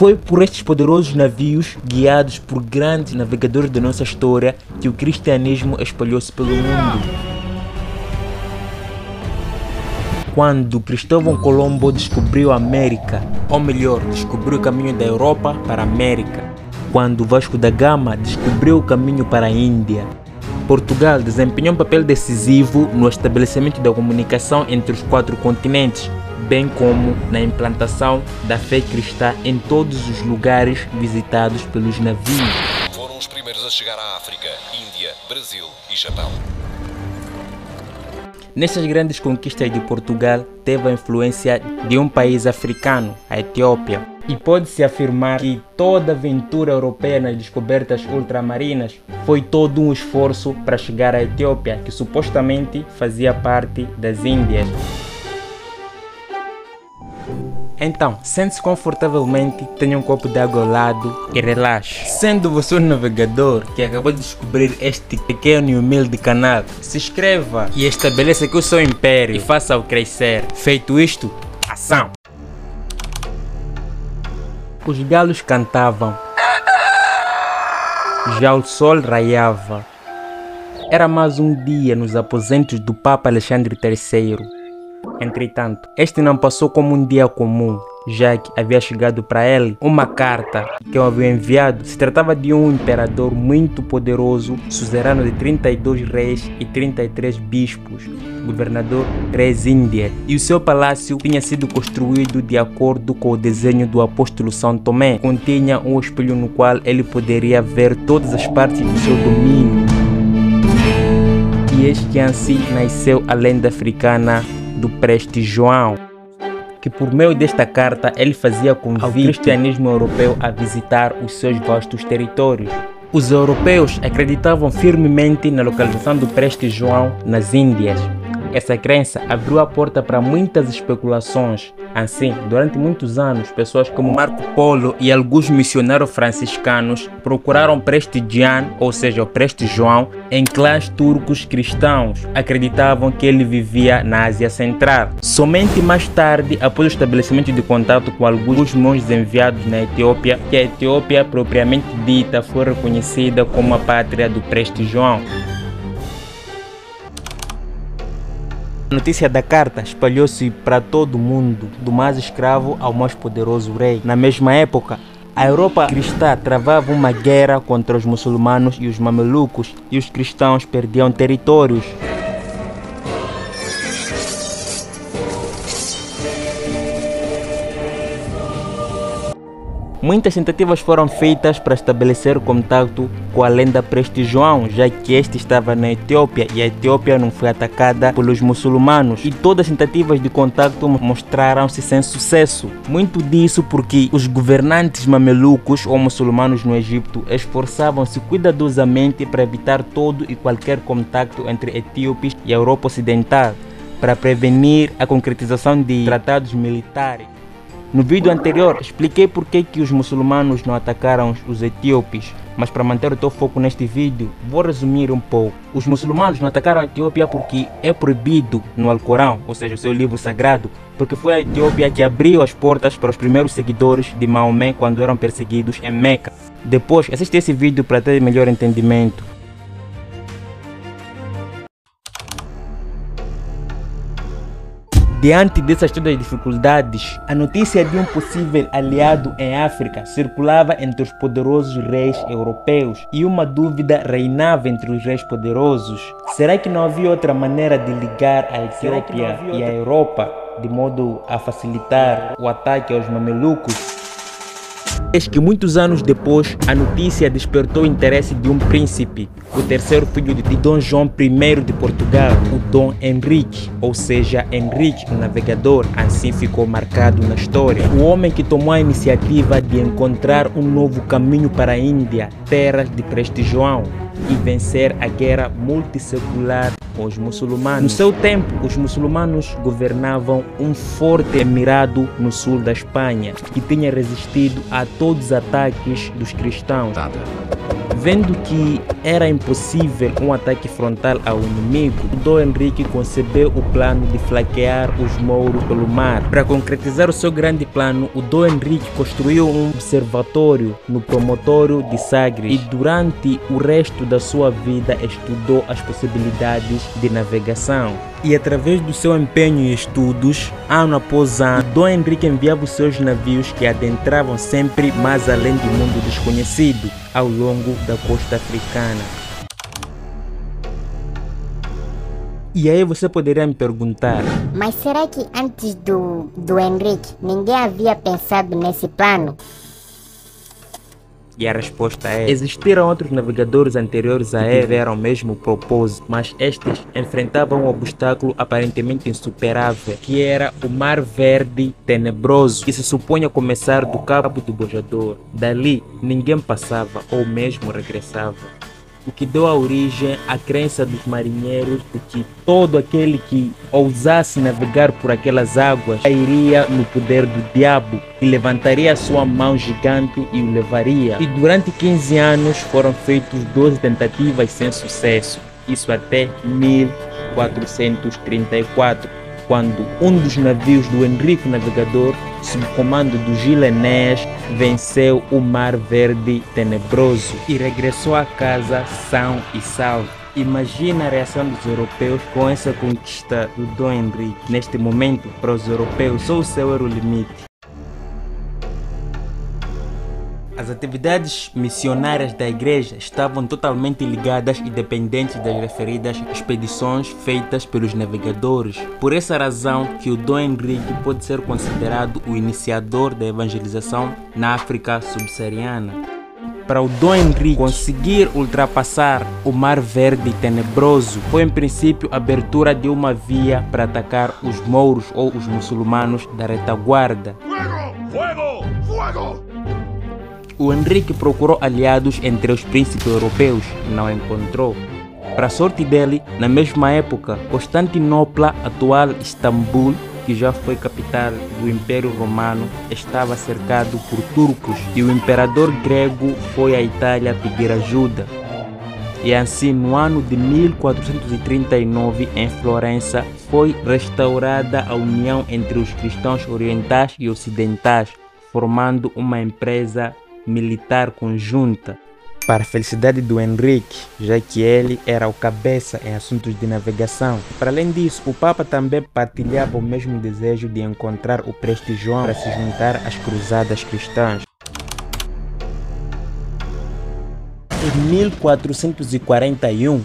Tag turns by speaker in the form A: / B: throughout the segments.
A: Foi por estes poderosos navios, guiados por grandes navegadores da nossa história, que o cristianismo espalhou-se pelo mundo. Quando Cristóvão Colombo descobriu a América, ou melhor, descobriu o caminho da Europa para a América. Quando Vasco da Gama descobriu o caminho para a Índia. Portugal desempenhou um papel decisivo no estabelecimento da comunicação entre os 4 continentes, bem como na implantação da fé cristã em todos os lugares visitados pelos navios.
B: Foram os primeiros a chegar à África, Índia, Brasil e Japão.
A: Nestas grandes conquistas de Portugal, teve a influência de um país africano, a Etiópia. E pode-se afirmar que toda a aventura europeia nas descobertas ultramarinas foi todo um esforço para chegar à Etiópia, que supostamente fazia parte das Índias. Então, sente-se confortavelmente, tenha um copo de água ao lado e relaxe. Sendo você um navegador que acabou de descobrir este pequeno e humilde canal, se inscreva e estabeleça aqui o seu império e faça-o crescer. Feito isto, ação! Os galos cantavam, já o sol raiava. Era mais um dia nos aposentos do Papa Alexandre III. Entretanto, este não passou como um dia comum, já que havia chegado para ele uma carta que eu havia enviado. Se tratava de um imperador muito poderoso, suzerano de 32 reis e 33 bispos, governador de 3 Índias, e o seu palácio tinha sido construído de acordo com o desenho do apóstolo São Tomé. Continha um espelho no qual ele poderia ver todas as partes do seu domínio. E eis que assim nasceu a lenda africana do Preste João, que por meio desta carta ele fazia convite ao cristianismo europeu a visitar os seus vastos territórios. Os europeus acreditavam firmemente na localização do Preste João nas Índias. Essa crença abriu a porta para muitas especulações. Assim, durante muitos anos, pessoas como Marco Polo e alguns missionários franciscanos procuraram Preste Jean, ou seja, o Preste João, em clãs turcos cristãos. Acreditavam que ele vivia na Ásia Central. Somente mais tarde, após o estabelecimento de contato com alguns monges enviados na Etiópia, que a Etiópia propriamente dita foi reconhecida como a pátria do Preste João. A notícia da carta espalhou-se para todo o mundo, do mais escravo ao mais poderoso rei. Na mesma época, a Europa cristã travava uma guerra contra os muçulmanos e os mamelucos, e os cristãos perdiam territórios. Muitas tentativas foram feitas para estabelecer contato com a lenda Preste João, já que este estava na Etiópia e a Etiópia não foi atacada pelos muçulmanos, e todas as tentativas de contato mostraram-se sem sucesso. Muito disso porque os governantes mamelucos ou muçulmanos no Egito esforçavam-se cuidadosamente para evitar todo e qualquer contato entre etíopes e a Europa Ocidental, para prevenir a concretização de tratados militares. No vídeo anterior expliquei por que os muçulmanos não atacaram os etíopes, mas para manter o teu foco neste vídeo, vou resumir um pouco. Os muçulmanos não atacaram a Etiópia porque é proibido no Alcorão, ou seja, o seu livro sagrado, porque foi a Etiópia que abriu as portas para os primeiros seguidores de Maomé quando eram perseguidos em Meca. Depois, assiste esse vídeo para ter melhor entendimento. Diante dessas todas as dificuldades, a notícia de um possível aliado em África circulava entre os poderosos reis europeus e uma dúvida reinava entre os reis poderosos. Será que não havia outra maneira de ligar a Etiópia e a Europa de modo a facilitar o ataque aos mamelucos? Eis que muitos anos depois, a notícia despertou o interesse de um príncipe, o terceiro filho de Dom João I de Portugal, o Dom Henrique, ou seja, Henrique o Navegador, assim ficou marcado na história. O homem que tomou a iniciativa de encontrar um novo caminho para a Índia, terras de Preste João, e vencer a guerra multissecular com os muçulmanos. No seu tempo, os muçulmanos governavam um forte emirado no sul da Espanha, que tinha resistido a todos os ataques dos cristãos. Vendo que era impossível um ataque frontal ao inimigo, Dom Henrique concebeu o plano de flanquear os mouros pelo mar. Para concretizar o seu grande plano, o Dom Henrique construiu um observatório no promontório de Sagres e durante o resto da sua vida estudou as possibilidades de navegação. E através do seu empenho e estudos, ano após ano, Dom Henrique enviava os seus navios que adentravam sempre mais além do mundo desconhecido ao longo da costa africana. E aí você poderia me perguntar:
C: mas será que antes do Henrique ninguém havia pensado nesse plano?
A: E a resposta é: existiram outros navegadores anteriores a ele que tiveram o mesmo propósito, mas estes enfrentavam um obstáculo aparentemente insuperável, que era o Mar Verde Tenebroso, que se supunha começar do Cabo do Bojador. Dali, ninguém passava ou mesmo regressava, o que deu a origem à crença dos marinheiros de que todo aquele que ousasse navegar por aquelas águas cairia no poder do diabo, que levantaria a sua mão gigante e o levaria. E durante 15 anos foram feitas 12 tentativas sem sucesso, isso até 1434, quando um dos navios do Henrique Navegador, sob comando do Gilenés, venceu o Mar Verde Tenebroso e regressou a casa são e salvo. Imagina a reação dos europeus com essa conquista do Dom Henrique. Neste momento, para os europeus, só o céu era o limite. As atividades missionárias da igreja estavam totalmente ligadas e dependentes das referidas expedições feitas pelos navegadores. Por essa razão que o Dom Henrique pode ser considerado o iniciador da evangelização na África subsaariana. Para o Dom Henrique conseguir ultrapassar o Mar Verde Tenebroso, foi em princípio a abertura de uma via para atacar os mouros ou os muçulmanos da retaguarda.
D: ¡Fuego! ¡Fuego!
A: O Henrique procurou aliados entre os príncipes europeus, não encontrou. Para a sorte dele, na mesma época, Constantinopla, atual Istambul, que já foi capital do Império Romano, estava cercado por turcos e o imperador grego foi à Itália pedir ajuda. E assim, no ano de 1439, em Florença, foi restaurada a união entre os cristãos orientais e ocidentais, formando uma empresa militar conjunta, para a felicidade do Henrique, já que ele era o cabeça em assuntos de navegação. Para além disso, o Papa também partilhava o mesmo desejo de encontrar o Preste João para se juntar às cruzadas cristãs. Em 1441,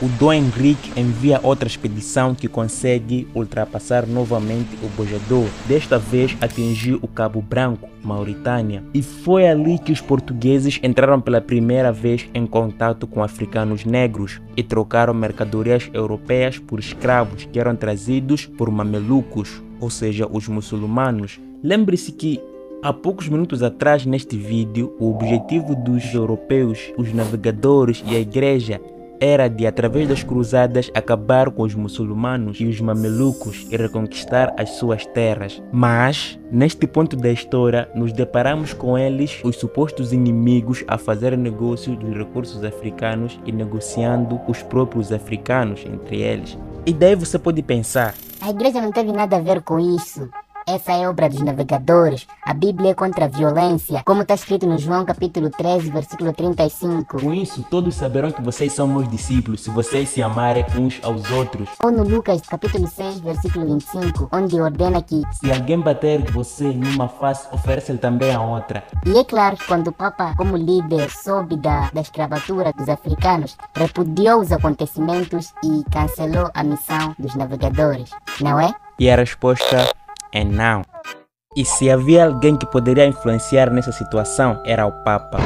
A: o Dom Henrique envia outra expedição que consegue ultrapassar novamente o Bojador. Desta vez atingiu o Cabo Branco, Mauritânia. E foi ali que os portugueses entraram pela primeira vez em contato com africanos negros e trocaram mercadorias europeias por escravos que eram trazidos por mamelucos, ou seja, os muçulmanos. Lembre-se que há poucos minutos atrás neste vídeo, o objetivo dos europeus, os navegadores e a igreja era de, através das cruzadas, acabar com os muçulmanos e os mamelucos e reconquistar as suas terras. Mas, neste ponto da história, nos deparamos com eles, os supostos inimigos, a fazer negócio dos recursos africanos e negociando os próprios africanos entre eles. E daí você pode pensar:
C: a igreja não teve nada a ver com isso. Essa é obra dos navegadores. A Bíblia é contra a violência, como está escrito no João capítulo 13, versículo 35.
A: Com isso, todos saberão que vocês são meus discípulos, se vocês se amarem uns aos outros.
C: Ou no Lucas capítulo 6, versículo 25, onde ordena que
A: se alguém bater você em uma face, ofereça-lhe também a outra.
C: E é claro que quando o Papa, como líder, soube da escravatura dos africanos, repudiou os acontecimentos e cancelou a missão dos navegadores, não é?
A: E a resposta é não. E se havia alguém que poderia influenciar nessa situação, era o Papa.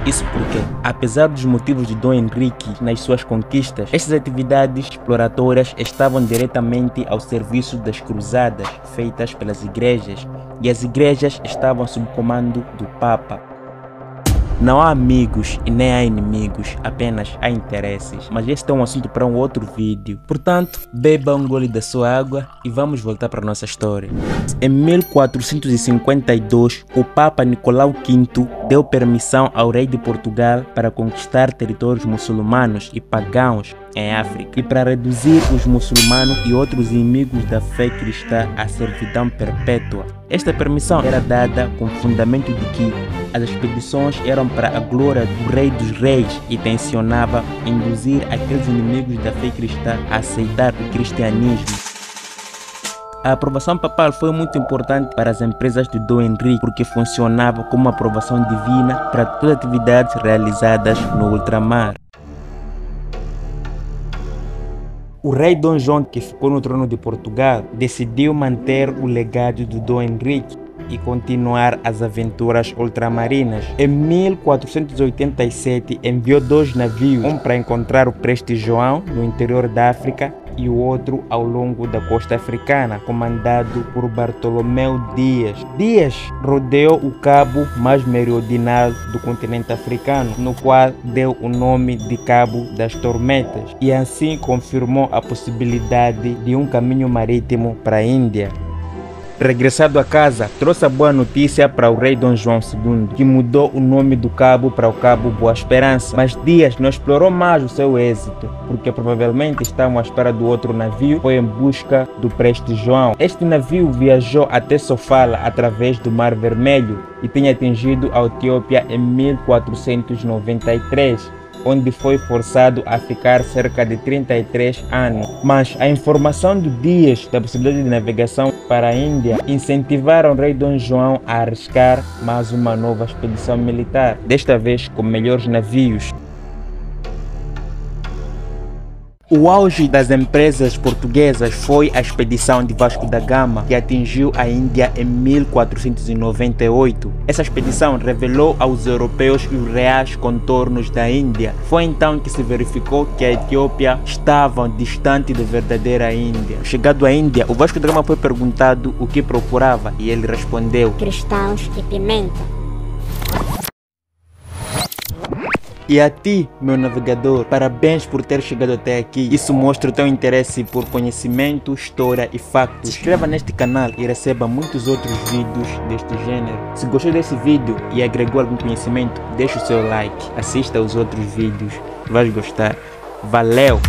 A: Isso porque, apesar dos motivos de Dom Henrique nas suas conquistas, estas atividades exploratórias estavam diretamente ao serviço das cruzadas feitas pelas igrejas, e as igrejas estavam sob comando do Papa. Não há amigos e nem há inimigos, apenas há interesses. Mas este é um assunto para um outro vídeo. Portanto, beba um gole da sua água e vamos voltar para a nossa história. Em 1452, o Papa Nicolau V deu permissão ao rei de Portugal para conquistar territórios muçulmanos e pagãos em África e para reduzir os muçulmanos e outros inimigos da fé cristã à servidão perpétua. Esta permissão era dada com o fundamento de que as expedições eram para a glória do Rei dos Reis e tensionava induzir aqueles inimigos da fé cristã a aceitar o cristianismo. A aprovação papal foi muito importante para as empresas de Dom Henrique porque funcionava como uma aprovação divina para todas as atividades realizadas no ultramar. O rei Dom João, que ficou no trono de Portugal, decidiu manter o legado do Dom Henrique e continuar as aventuras ultramarinas. Em 1487 enviou 2 navios, um para encontrar o Preste João no interior da África e o outro ao longo da costa africana, comandado por Bartolomeu Dias. Dias rodeou o cabo mais meridional do continente africano, no qual deu o nome de Cabo das Tormentas, e assim confirmou a possibilidade de um caminho marítimo para a Índia. Regressado a casa, trouxe a boa notícia para o rei Dom João II, que mudou o nome do cabo para o Cabo Boa Esperança. Mas Dias não explorou mais o seu êxito, porque provavelmente estavam à espera do outro navio, foi em busca do Preste João. Este navio viajou até Sofala através do Mar Vermelho e tinha atingido a Etiópia em 1493. Onde foi forçado a ficar cerca de 33 anos. Mas a informação do Dias da possibilidade de navegação para a Índia incentivaram o rei Dom João a arriscar mais uma nova expedição militar, desta vez com melhores navios. O auge das empresas portuguesas foi a expedição de Vasco da Gama, que atingiu a Índia em 1498. Essa expedição revelou aos europeus os reais contornos da Índia. Foi então que se verificou que a Etiópia estava distante da verdadeira Índia. Chegado à Índia, o Vasco da Gama foi perguntado o que procurava e ele respondeu:
E: cristãos e pimenta.
A: E a ti, meu navegador, parabéns por ter chegado até aqui. Isso mostra o teu interesse por conhecimento, história e factos. Se inscreva neste canal e receba muitos outros vídeos deste gênero. Se gostou desse vídeo e agregou algum conhecimento, deixa o seu like. Assista aos outros vídeos, vais gostar. Valeu!